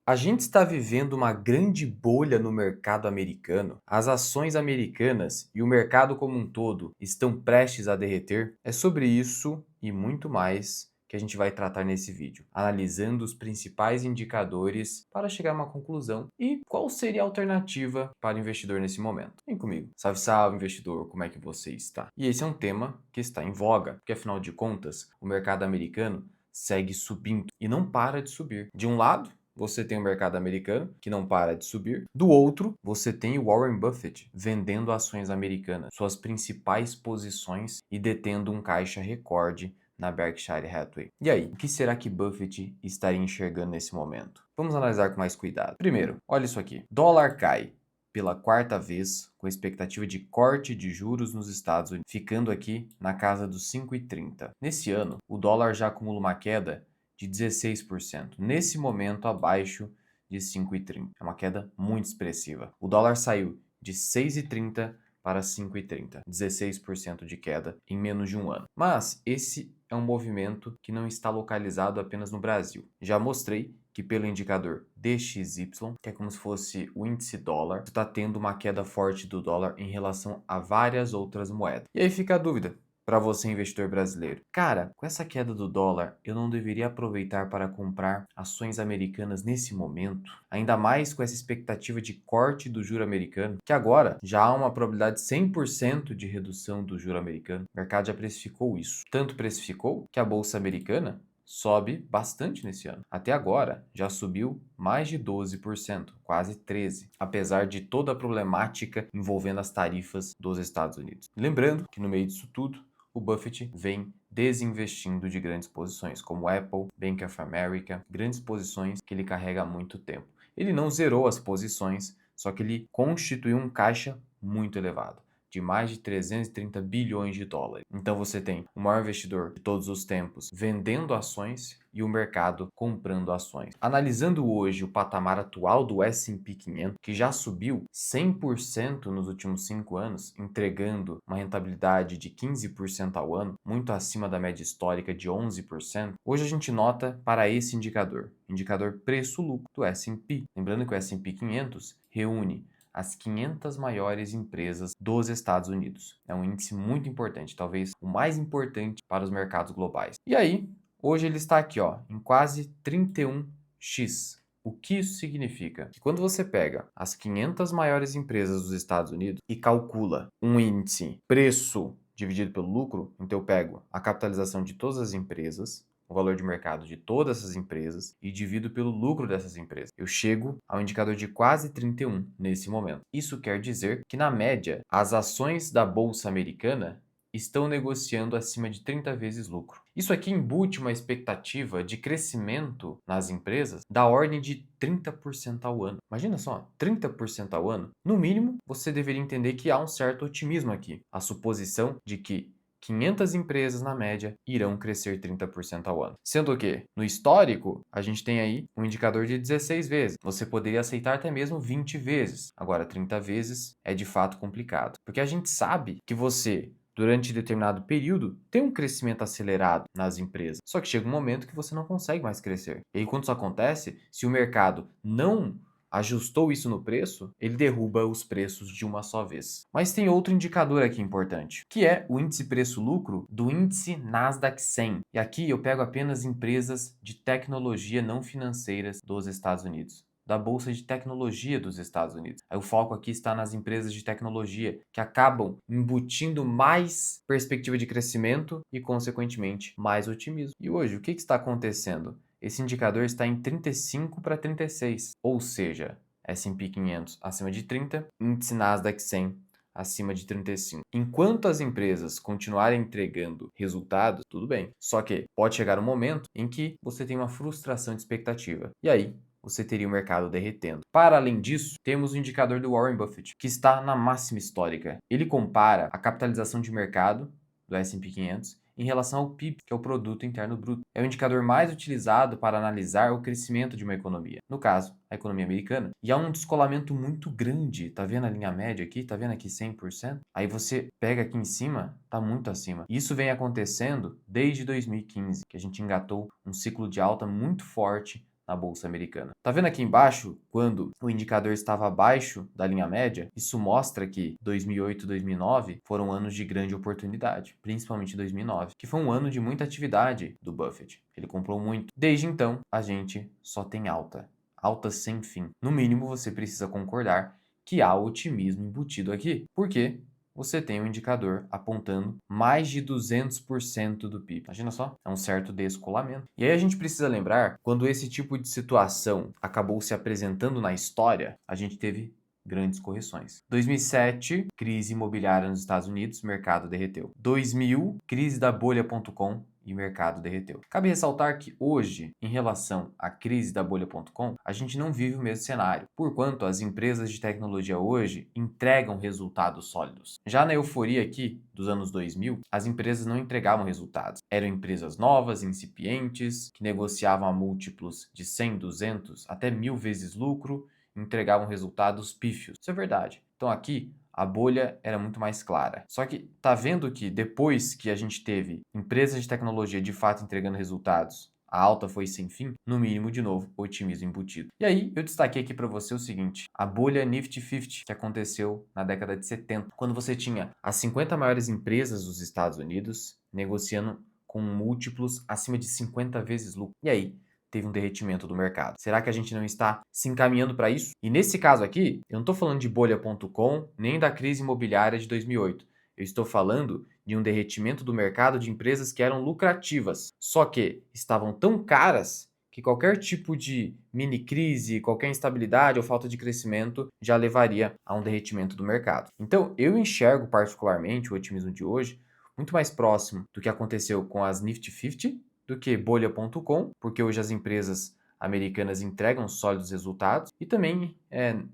A gente está vivendo uma grande bolha no mercado americano. As ações americanas e o mercado como um todo estão prestes a derreter. É sobre isso e muito mais que a gente vai tratar nesse vídeo, analisando os principais indicadores para chegar a uma conclusão e qual seria a alternativa para o investidor nesse momento. Vem comigo. Salve, salve, investidor, como é que você está? E esse é um tema que está em voga, porque afinal de contas, o mercado americano segue subindo e não para de subir. De um lado, você tem o mercado americano, que não para de subir. Do outro, você tem o Warren Buffett vendendo ações americanas, suas principais posições e detendo um caixa recorde na Berkshire Hathaway. E aí, o que será que Buffett estaria enxergando nesse momento? Vamos analisar com mais cuidado. Primeiro, olha isso aqui. Dólar cai pela quarta vez, com expectativa de corte de juros nos Estados Unidos, ficando aqui na casa dos 5,30. Nesse ano, o dólar já acumula uma queda de 16%, nesse momento abaixo de 5,30. É uma queda muito expressiva. O dólar saiu de 6,30 para 5,30, 16% de queda em menos de um ano. Mas esse é um movimento que não está localizado apenas no Brasil. Já mostrei que pelo indicador DXY, que é como se fosse o índice dólar, está tendo uma queda forte do dólar em relação a várias outras moedas. E aí fica a dúvida: para você, investidor brasileiro, cara, com essa queda do dólar, eu não deveria aproveitar para comprar ações americanas nesse momento? Ainda mais com essa expectativa de corte do juro americano, que agora já há uma probabilidade de 100% de redução do juro americano. O mercado já precificou isso. Tanto precificou que a bolsa americana sobe bastante nesse ano. Até agora, já subiu mais de 12%, quase 13%, apesar de toda a problemática envolvendo as tarifas dos Estados Unidos. Lembrando que no meio disso tudo, o Buffett vem desinvestindo de grandes posições, como Apple, Bank of America, grandes posições que ele carrega há muito tempo. Ele não zerou as posições, só que ele constituiu um caixa muito elevado, de mais de 330 bilhões de dólares. Então você tem o maior investidor de todos os tempos vendendo ações e o mercado comprando ações. Analisando hoje o patamar atual do S&P 500, que já subiu 100% nos últimos 5 anos, entregando uma rentabilidade de 15% ao ano, muito acima da média histórica de 11%, hoje a gente nota para esse indicador preço-lucro do S&P. Lembrando que o S&P 500 reúne as 500 maiores empresas dos Estados Unidos. É um índice muito importante, talvez o mais importante para os mercados globais. E aí, hoje ele está aqui, ó, em quase 31x. O que isso significa? Que quando você pega as 500 maiores empresas dos Estados Unidos e calcula um índice preço dividido pelo lucro, então eu pego a capitalização de todas as empresas, o valor de mercado de todas essas empresas e divido pelo lucro dessas empresas. Eu chego ao indicador de quase 31 nesse momento. Isso quer dizer que, na média, as ações da Bolsa Americana estão negociando acima de 30 vezes lucro. Isso aqui embute uma expectativa de crescimento nas empresas da ordem de 30% ao ano. Imagina só, 30% ao ano. No mínimo, você deveria entender que há um certo otimismo aqui. A suposição de que 500 empresas, na média, irão crescer 30% ao ano. Sendo que, no histórico, a gente tem aí um indicador de 16 vezes. Você poderia aceitar até mesmo 20 vezes. Agora, 30 vezes é de fato complicado. Porque a gente sabe que você, durante determinado período, tem um crescimento acelerado nas empresas. Só que chega um momento que você não consegue mais crescer. E aí, quando isso acontece, se o mercado não ajustou isso no preço, ele derruba os preços de uma só vez. Mas tem outro indicador aqui importante, que é o índice preço-lucro do índice Nasdaq 100. E aqui eu pego apenas empresas de tecnologia não financeiras dos Estados Unidos, da Bolsa de Tecnologia dos Estados Unidos. Aí o foco aqui está nas empresas de tecnologia, que acabam embutindo mais perspectiva de crescimento e, consequentemente, mais otimismo. E hoje, o que está acontecendo? Esse indicador está em 35 para 36, ou seja, S&P 500 acima de 30, índice Nasdaq 100 acima de 35. Enquanto as empresas continuarem entregando resultados, tudo bem. Só que pode chegar um momento em que você tem uma frustração de expectativa. E aí, você teria o mercado derretendo. Para além disso, temos o indicador do Warren Buffett, que está na máxima histórica. Ele compara a capitalização de mercado do S&P 500 em relação ao PIB, que é o Produto Interno Bruto. É o indicador mais utilizado para analisar o crescimento de uma economia. No caso, a economia americana. E há um descolamento muito grande. Tá vendo a linha média aqui? Tá vendo aqui 100%? Aí você pega aqui em cima, tá muito acima. Isso vem acontecendo desde 2015, que a gente engatou um ciclo de alta muito forte na bolsa americana. Tá vendo aqui embaixo, quando o indicador estava abaixo da linha média? Isso mostra que 2008 e 2009 foram anos de grande oportunidade, principalmente 2009, que foi um ano de muita atividade do Buffett. Ele comprou muito. Desde então, a gente só tem alta. Alta sem fim. No mínimo, você precisa concordar que há otimismo embutido aqui. Por quê? Você tem um indicador apontando mais de 200% do PIB. Imagina só, é um certo descolamento. E aí a gente precisa lembrar, quando esse tipo de situação acabou se apresentando na história, a gente teve grandes correções. 2007, crise imobiliária nos Estados Unidos, mercado derreteu. 2000, crise da bolha.com, e o mercado derreteu. Cabe ressaltar que hoje, em relação à crise da bolha.com, a gente não vive o mesmo cenário, porquanto as empresas de tecnologia hoje entregam resultados sólidos. Já na euforia aqui dos anos 2000, as empresas não entregavam resultados. Eram empresas novas, incipientes, que negociavam a múltiplos de 100, 200, até 1000 vezes lucro, e entregavam resultados pífios. Isso é verdade. Então aqui a bolha era muito mais clara. Só que tá vendo que depois que a gente teve empresas de tecnologia de fato entregando resultados, a alta foi sem fim, no mínimo, de novo, otimismo embutido. E aí, eu destaquei aqui para você o seguinte, a bolha Nifty 50, que aconteceu na década de 70, quando você tinha as 50 maiores empresas dos Estados Unidos negociando com múltiplos acima de 50 vezes lucro. E aí, teve um derretimento do mercado. Será que a gente não está se encaminhando para isso? E nesse caso aqui, eu não estou falando de bolha.com nem da crise imobiliária de 2008. Eu estou falando de um derretimento do mercado de empresas que eram lucrativas, só que estavam tão caras que qualquer tipo de mini crise, qualquer instabilidade ou falta de crescimento já levaria a um derretimento do mercado. Então, eu enxergo particularmente o otimismo de hoje muito mais próximo do que aconteceu com as Nifty 50 do que bolha.com, porque hoje as empresas americanas entregam sólidos resultados e também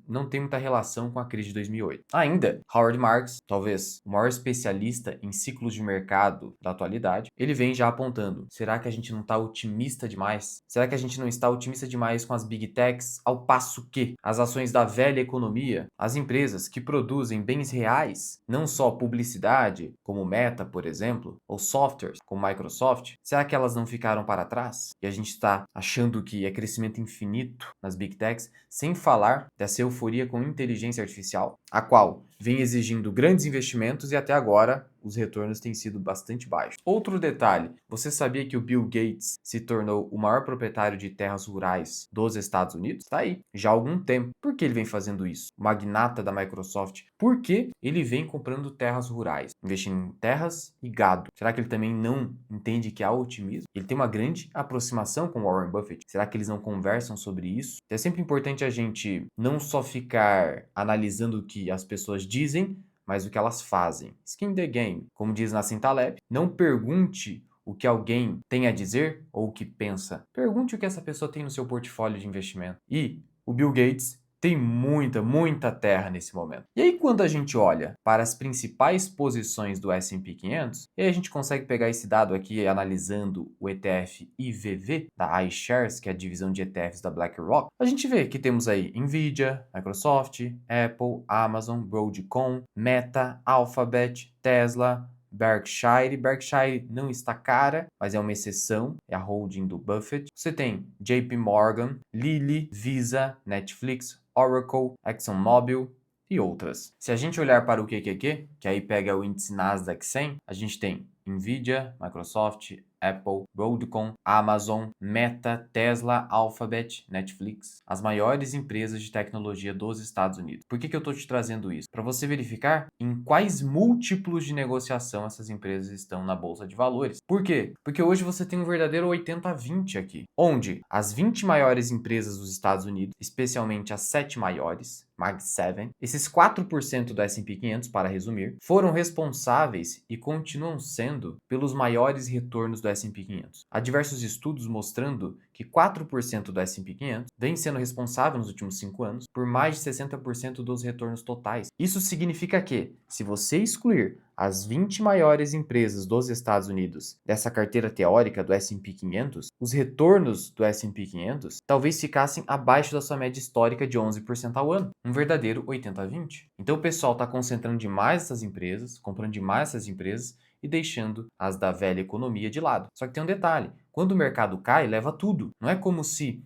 não tem muita relação com a crise de 2008. Ainda, Howard Marks, talvez o maior especialista em ciclos de mercado da atualidade, ele vem já apontando, será que a gente não está otimista demais? Será que a gente não está otimista demais com as Big Techs, ao passo que as ações da velha economia, as empresas que produzem bens reais, não só publicidade, como Meta, por exemplo, ou softwares, como Microsoft, será que elas não ficaram para trás? E a gente está achando que é crescimento infinito nas Big Techs, sem falar dessa euforia com inteligência artificial, a qual vem exigindo grandes investimentos e até agora os retornos têm sido bastante baixos. Outro detalhe, você sabia que o Bill Gates se tornou o maior proprietário de terras rurais dos Estados Unidos? Está aí, já há algum tempo. Por que ele vem fazendo isso? O magnata da Microsoft, por que ele vem comprando terras rurais, investindo em terras e gado? Será que ele também não entende que há otimismo? Ele tem uma grande aproximação com Warren Buffett. Será que eles não conversam sobre isso? É sempre importante a gente não só ficar analisando o que as pessoas dizem, mas o que elas fazem. Skin the game, como diz Nassim Taleb, não pergunte o que alguém tem a dizer ou o que pensa. Pergunte o que essa pessoa tem no seu portfólio de investimento. E o Bill Gates tem muita terra nesse momento. E aí, quando a gente olha para as principais posições do S&P 500, e aí a gente consegue pegar esse dado aqui analisando o ETF IVV da iShares, que é a divisão de ETFs da BlackRock, a gente vê que temos aí Nvidia, Microsoft, Apple, Amazon, Broadcom, Meta, Alphabet, Tesla, Berkshire. Berkshire não está cara, mas é uma exceção, é a holding do Buffett. Você tem JP Morgan, Lilly, Visa, Netflix, Oracle, ExxonMobil e outras. Se a gente olhar para o QQQ, que aí pega o índice Nasdaq 100, a gente tem Nvidia, Microsoft, Apple, Broadcom, Amazon, Meta, Tesla, Alphabet, Netflix, as maiores empresas de tecnologia dos Estados Unidos. Por que eu estou te trazendo isso? Para você verificar em quais múltiplos de negociação essas empresas estão na Bolsa de Valores. Por quê? Porque hoje você tem um verdadeiro 80-20 aqui, onde as 20 maiores empresas dos Estados Unidos, especialmente as 7 maiores, Mag 7, esses 4% do S&P 500, para resumir, foram responsáveis e continuam sendo pelos maiores retornos do S&P 500. Há diversos estudos mostrando que 4% do S&P 500 vem sendo responsável nos últimos 5 anos por mais de 60% dos retornos totais. Isso significa que, se você excluir as 20 maiores empresas dos Estados Unidos dessa carteira teórica do S&P 500, os retornos do S&P 500 talvez ficassem abaixo da sua média histórica de 11% ao ano, um verdadeiro 80-20. Então o pessoal está concentrando demais essas empresas, comprando demais essas empresas e deixando as da velha economia de lado. Só que tem um detalhe, Quando o mercado cai, leva tudo. Não é como se,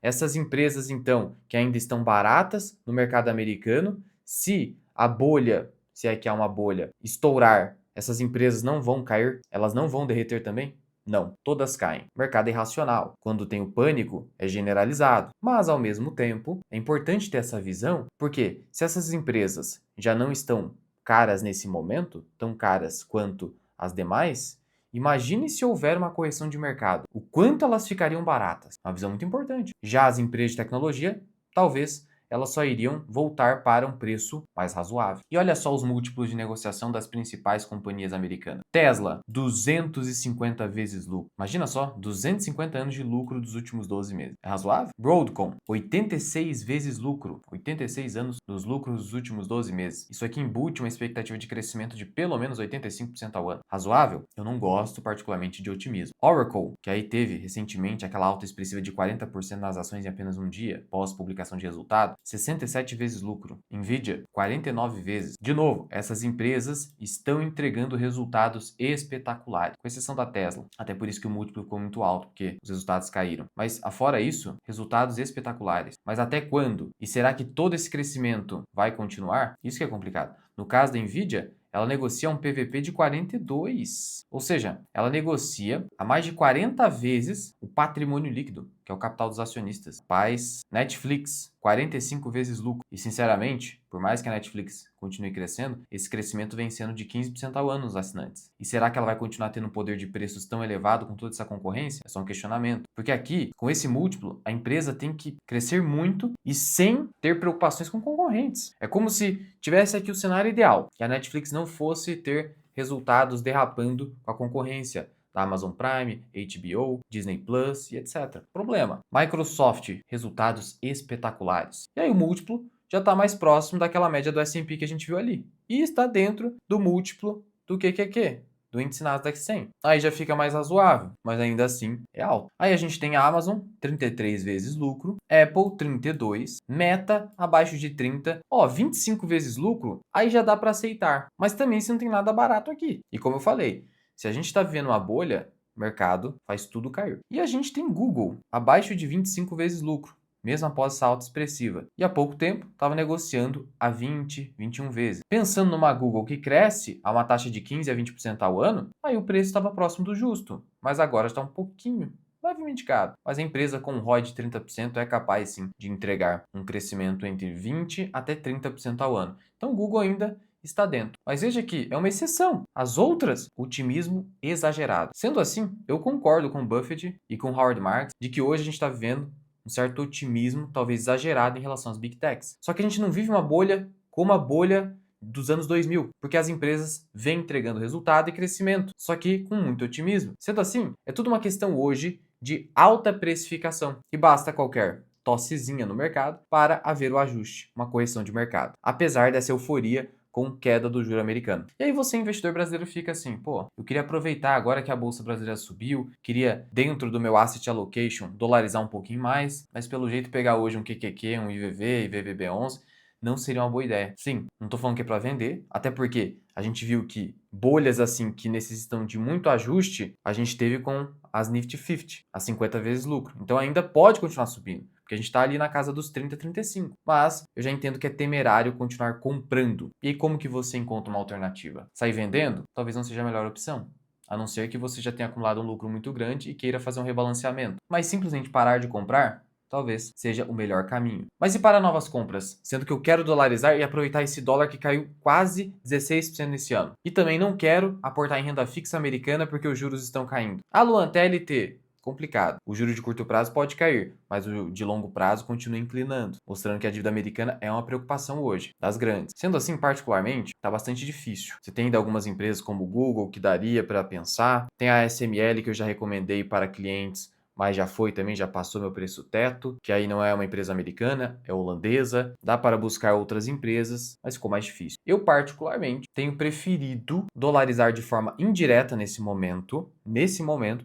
essas empresas então, que ainda estão baratas no mercado americano, se a bolha, se é que há uma bolha, estourar, essas empresas não vão cair, elas não vão derreter também? Não, todas caem. O mercado é irracional. Quando tem o pânico, é generalizado. Mas, ao mesmo tempo, é importante ter essa visão, porque se essas empresas já não estão caras nesse momento, tão caras quanto as demais, imagine se houver uma correção de mercado. O quanto elas ficariam baratas? Uma visão muito importante. Já as empresas de tecnologia, talvez elas só iriam voltar para um preço mais razoável. E olha só os múltiplos de negociação das principais companhias americanas. Tesla, 250 vezes lucro. Imagina só, 250 anos de lucro dos últimos 12 meses. É razoável? Broadcom, 86 vezes lucro. 86 anos dos lucros dos últimos 12 meses. Isso aqui embute uma expectativa de crescimento de pelo menos 85% ao ano. Razoável? Eu não gosto particularmente de otimismo. Oracle, que aí teve recentemente aquela alta expressiva de 40% nas ações em apenas um dia, pós publicação de resultado, 67 vezes lucro. Nvidia, 49 vezes. De novo, essas empresas estão entregando resultados espetaculares, com exceção da Tesla. Até por isso que o múltiplo ficou muito alto, porque os resultados caíram. Mas, afora isso, resultados espetaculares. Mas até quando? E será que todo esse crescimento vai continuar? Isso que é complicado. No caso da Nvidia, ela negocia um PVP de 42. Ou seja, ela negocia a mais de 40 vezes o patrimônio líquido, que é o capital dos acionistas. Paz, Netflix, 45 vezes lucro. E sinceramente, por mais que a Netflix continue crescendo, esse crescimento vem sendo de 15% ao ano nos assinantes. E será que ela vai continuar tendo um poder de preços tão elevado com toda essa concorrência? É só um questionamento. Porque aqui, com esse múltiplo, a empresa tem que crescer muito e sem ter preocupações com concorrentes. É como se tivesse aqui o cenário ideal, que a Netflix não fosse ter resultados derrapando com a concorrência da Amazon Prime, HBO, Disney Plus e etc. Problema: Microsoft, resultados espetaculares. E aí o múltiplo já está mais próximo daquela média do S&P que a gente viu ali. E está dentro do múltiplo do QQQ, do índice Nasdaq 100. Aí já fica mais razoável, mas ainda assim é alto. Aí a gente tem a Amazon, 33 vezes lucro, Apple, 32, Meta, abaixo de 30, 25 vezes lucro, aí já dá para aceitar. Mas também se não tem nada barato aqui. E como eu falei, se a gente está vivendo uma bolha, o mercado faz tudo cair. E a gente tem Google, abaixo de 25 vezes lucro, mesmo após essa alta expressiva. E há pouco tempo estava negociando a 20, 21 vezes. Pensando numa Google que cresce a uma taxa de 15 a 20% ao ano, aí o preço estava próximo do justo. Mas agora está um pouquinho, levemente caro. Mas a empresa com um ROI de 30% é capaz sim de entregar um crescimento entre 20 até 30% ao ano. Então o Google ainda está dentro. Mas veja que é uma exceção. As outras, otimismo exagerado. Sendo assim, eu concordo com Buffett e com Howard Marks de que hoje a gente está vivendo um certo otimismo, talvez exagerado, em relação às Big Techs. Só que a gente não vive uma bolha como a bolha dos anos 2000, porque as empresas vêm entregando resultado e crescimento, só que com muito otimismo. Sendo assim, é tudo uma questão hoje de alta precificação e basta qualquer tossezinha no mercado para haver o ajuste, uma correção de mercado. Apesar dessa euforia com queda do juro americano. E aí você, investidor brasileiro, fica assim, eu queria aproveitar agora que a Bolsa Brasileira subiu, queria, dentro do meu asset allocation, dolarizar um pouquinho mais, mas pelo jeito pegar hoje um QQQ, um IVV, IVVB11, não seria uma boa ideia. Sim, não estou falando que é para vender, até porque a gente viu que bolhas assim que necessitam de muito ajuste, a gente teve com as Nifty 50, as 50 vezes lucro. Então ainda pode continuar subindo, porque a gente está ali na casa dos 30, 35. Mas eu já entendo que é temerário continuar comprando. E aí como que você encontra uma alternativa? Sair vendendo? Talvez não seja a melhor opção. A não ser que você já tenha acumulado um lucro muito grande e queira fazer um rebalanceamento. Mas simplesmente parar de comprar? Talvez seja o melhor caminho. Mas e para novas compras? Sendo que eu quero dolarizar e aproveitar esse dólar que caiu quase 16% nesse ano. E também não quero aportar em renda fixa americana porque os juros estão caindo. A Luan TLT, complicado. O juro de curto prazo pode cair, mas o de longo prazo continua inclinando, mostrando que a dívida americana é uma preocupação hoje, das grandes. Sendo assim, particularmente, está bastante difícil. Você tem ainda algumas empresas como o Google que daria para pensar, tem a SML que eu já recomendei para clientes, mas já foi também, já passou meu preço teto, que aí não é uma empresa americana, é holandesa. Dá para buscar outras empresas, mas ficou mais difícil. Eu, particularmente, tenho preferido dolarizar de forma indireta nesse momento,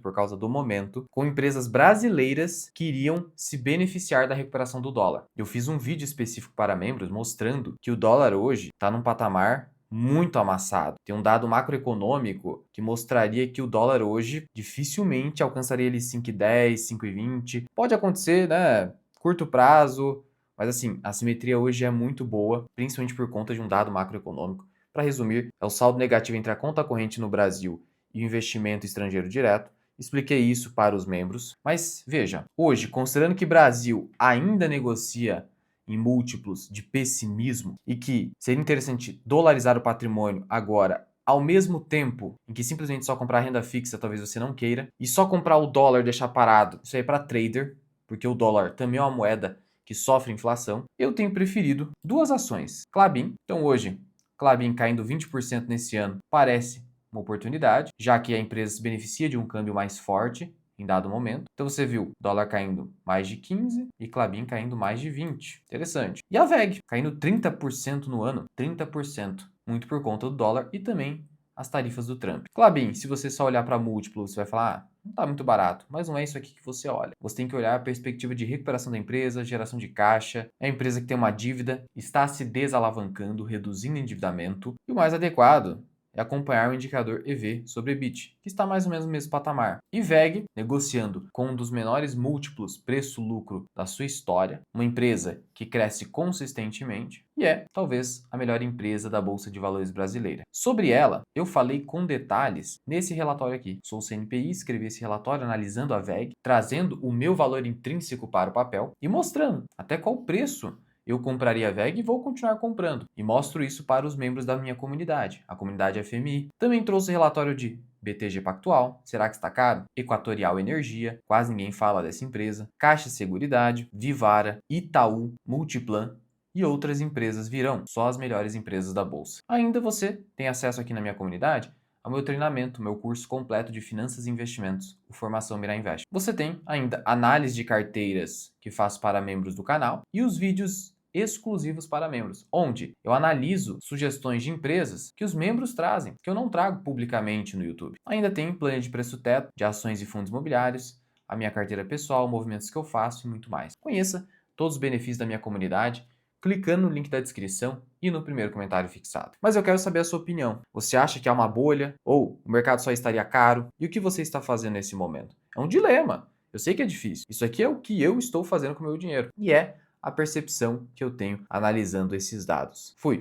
por causa do momento, com empresas brasileiras que iriam se beneficiar da recuperação do dólar. Eu fiz um vídeo específico para membros mostrando que o dólar hoje está num patamar muito amassado. Tem um dado macroeconômico que mostraria que o dólar hoje dificilmente alcançaria ele 5,10, 5,20. Pode acontecer, né? Curto prazo, mas assim, a simetria hoje é muito boa, principalmente por conta de um dado macroeconômico. Para resumir, é o saldo negativo entre a conta corrente no Brasil e o investimento estrangeiro direto. Expliquei isso para os membros, mas veja, hoje, considerando que Brasil ainda negocia em múltiplos de pessimismo e que seria interessante dolarizar o patrimônio agora, ao mesmo tempo em que simplesmente só comprar renda fixa talvez você não queira, e só comprar o dólar e deixar parado, isso aí é para trader, porque o dólar também é uma moeda que sofre inflação, eu tenho preferido duas ações. Klabin, então hoje, Klabin caindo 20% nesse ano, parece uma oportunidade, já que a empresa se beneficia de um câmbio mais forte em dado momento. Então você viu dólar caindo mais de 15 e Klabin caindo mais de 20. Interessante. E a VEG caindo 30% no ano, 30%, muito por conta do dólar e também as tarifas do Trump. Klabin, se você só olhar para múltiplo, você vai falar, não está muito barato, mas não é isso aqui que você olha. Você tem que olhar a perspectiva de recuperação da empresa, geração de caixa, é a empresa que tem uma dívida, está se desalavancando, reduzindo endividamento, e o mais adequado é acompanhar o indicador EV sobre EBIT, que está mais ou menos no mesmo patamar. E VEG, negociando com um dos menores múltiplos preço-lucro da sua história, uma empresa que cresce consistentemente e é, talvez, a melhor empresa da Bolsa de Valores brasileira. Sobre ela, eu falei com detalhes nesse relatório aqui. Sou o CNPI, escrevi esse relatório analisando a VEG, trazendo o meu valor intrínseco para o papel e mostrando até qual preço eu compraria a VEG e vou continuar comprando. E mostro isso para os membros da minha comunidade, a comunidade FMI. Também trouxe relatório de BTG Pactual, será que está caro? Equatorial Energia, quase ninguém fala dessa empresa. Caixa Seguridade, Vivara, Itaú, Multiplan e outras empresas virão, só as melhores empresas da bolsa. Ainda você tem acesso aqui na minha comunidade ao meu treinamento, meu curso completo de Finanças e Investimentos, o Formação Mirar Invest. Você tem ainda análise de carteiras que faço para membros do canal e os vídeos exclusivos para membros, onde eu analiso sugestões de empresas que os membros trazem, que eu não trago publicamente no YouTube. Ainda tem plano de preço teto de ações e fundos imobiliários, a minha carteira pessoal, movimentos que eu faço e muito mais. Conheça todos os benefícios da minha comunidade clicando no link da descrição e no primeiro comentário fixado. Mas eu quero saber a sua opinião. Você acha que há uma bolha ou o mercado só estaria caro? E o que você está fazendo nesse momento? É um dilema. Eu sei que é difícil. Isso aqui é o que eu estou fazendo com o meu dinheiro. E é a percepção que eu tenho analisando esses dados. Fui!